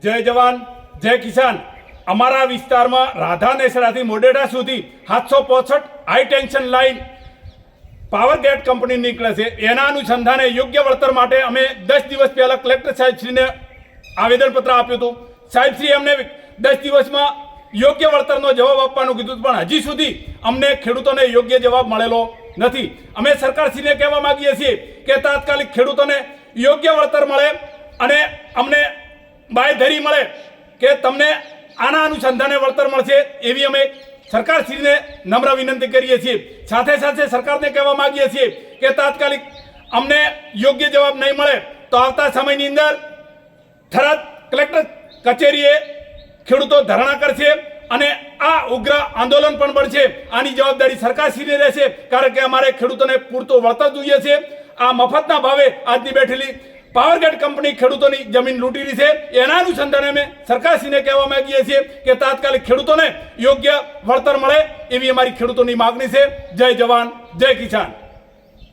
જય જવાન જય કિસાન। અમારા વિસ્તારમાં રાધા નેસડાથી મોડેરા સુધી 765 હાઈ ટેન્શન લાઇન પાવર ગેટ કંપની નીકળે છે। એના અનુસંધાને યોગ્ય વળતર માટે અમે 10 દિવસ પહેલાં કલેક્ટર સાહેબશ્રીને આવેદનપત્ર આપ્યું હતું। સાહેબશ્રી અમને 10 દિવસમાં યોગ્ય વળતરનો જવાબ આપવાનું કીધું, પણ હજી સુધી અમને ખેડૂતોને યોગ્ય જવાબ મળેલો નથી। અમે સરકારશ્રીને કહેવા માંગીએ છીએ કે તાત્કાલિક ખેડૂતોને યોગ્ય વળતર મળે અને અમને બાંયધરી મળે કે તમને આના અનુસંધાને વળતર મળશે, એવી અમે સરકારશ્રીને નમ્ર વિનંતી કરીએ છીએ। સાથે સાથે સરકારને કહેવા માંગીએ છીએ કે તાત્કાલિક અમને યોગ્ય જવાબ નહીં મળે તો આવતા સમયની અંદર થરાદ કલેક્ટર કચેરીએ ખેડૂતો ધરણા કરશે અને આ ઉગ્ર આંદોલન પણ બનશે। આની જવાબદારી સરકારશ્રીની રહેશે, કારણ કે અમારે ખેડૂતોને પૂરતું વળતર જોઈએ છે। આ મફતના ભાવે આજની બેઠેલી પાવર ગેટ કંપની ખેડૂતોની જમીન લૂંટી રહી છે। એના અનુસંધાને અમે સરકારશ્રીને કહેવા માંગીએ છીએ કે તાત્કાલિક ખેડૂતોને યોગ્ય વળતર મળે, એવી અમારી ખેડૂતોની માગણી છે। જય જવાન જય કિસાન।